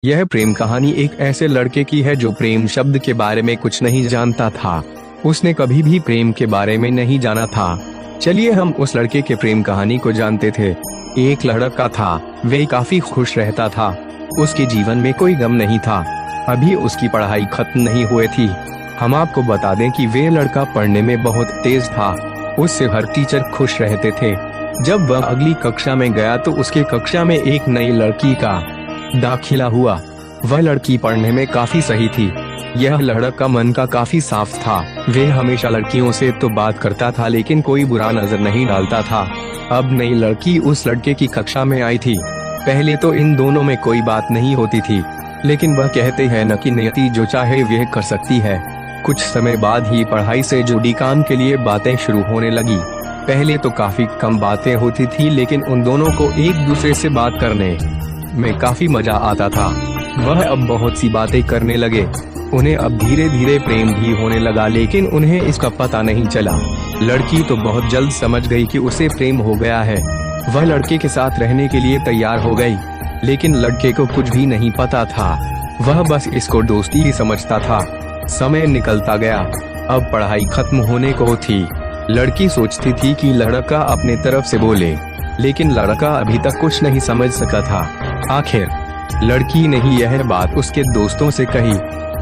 यह प्रेम कहानी एक ऐसे लड़के की है जो प्रेम शब्द के बारे में कुछ नहीं जानता था। उसने कभी भी प्रेम के बारे में नहीं जाना था। चलिए हम उस लड़के के प्रेम कहानी को जानते थे। एक लड़का था, वह काफी खुश रहता था। उसके जीवन में कोई गम नहीं था। अभी उसकी पढ़ाई खत्म नहीं हुई थी। हम आपको बता दें कि वह लड़का पढ़ने में बहुत तेज था। उससे हर टीचर खुश रहते थे। जब वह अगली कक्षा में गया तो उसके कक्षा में एक नई लड़की का दाखिला हुआ। वह लड़की पढ़ने में काफी सही थी। यह लड़का मन का काफी साफ था। वह हमेशा लड़कियों से तो बात करता था लेकिन कोई बुरा नजर नहीं डालता था। अब नई लड़की उस लड़के की कक्षा में आई थी। पहले तो इन दोनों में कोई बात नहीं होती थी, लेकिन वह कहते हैं न कि नियति जो चाहे वह कर सकती है। कुछ समय बाद ही पढ़ाई से जुड़ी काम के लिए बातें शुरू होने लगी। पहले तो काफी कम बातें होती थी, लेकिन उन दोनों को एक दूसरे से बात करने में काफी मजा आता था। वह अब बहुत सी बातें करने लगे। उन्हें अब धीरे धीरे प्रेम भी होने लगा, लेकिन उन्हें इसका पता नहीं चला। लड़की तो बहुत जल्द समझ गई कि उसे प्रेम हो गया है। वह लड़के के साथ रहने के लिए तैयार हो गई, लेकिन लड़के को कुछ भी नहीं पता था। वह बस इसको दोस्ती ही समझता था। समय निकलता गया। अब पढ़ाई खत्म होने को थी। लड़की सोचती थी कि लड़का अपने तरफ से बोले, लेकिन लड़का अभी तक कुछ नहीं समझ सका था। आखिर लड़की ने ही यह बात उसके दोस्तों से कही।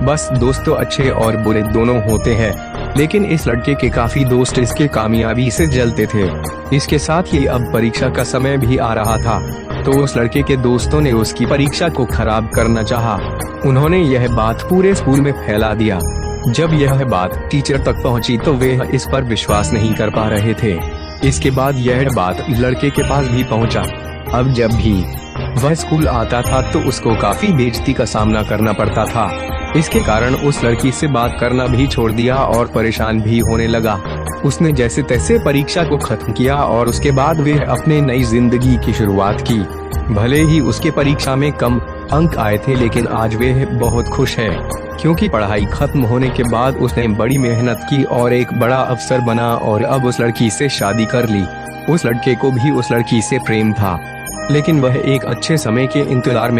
बस दोस्त तो अच्छे और बुरे दोनों होते हैं, लेकिन इस लड़के के काफी दोस्त इसके कामयाबी से जलते थे। इसके साथ ही अब परीक्षा का समय भी आ रहा था, तो उस लड़के के दोस्तों ने उसकी परीक्षा को खराब करना चाहा। उन्होंने यह बात पूरे स्कूल में फैला दिया। जब यह बात टीचर तक पहुंची तो वे इस पर विश्वास नहीं कर पा रहे थे। इसके बाद यह बात लड़के के पास भी पहुंचा। अब जब भी वह स्कूल आता था तो उसको काफी बेइज्जती का सामना करना पड़ता था। इसके कारण उस लड़की से बात करना भी छोड़ दिया और परेशान भी होने लगा। उसने जैसे तैसे परीक्षा को खत्म किया और उसके बाद वह अपने नई जिंदगी की शुरुआत की। भले ही उसके परीक्षा में कम अंक आए थे, लेकिन आज वह बहुत खुश है, क्योंकि पढ़ाई खत्म होने के बाद उसने बड़ी मेहनत की और एक बड़ा अफसर बना और अब उस लड़की से शादी कर ली। उस लड़के को भी उस लड़की से प्रेम था, लेकिन वह एक अच्छे समय के इंतजार में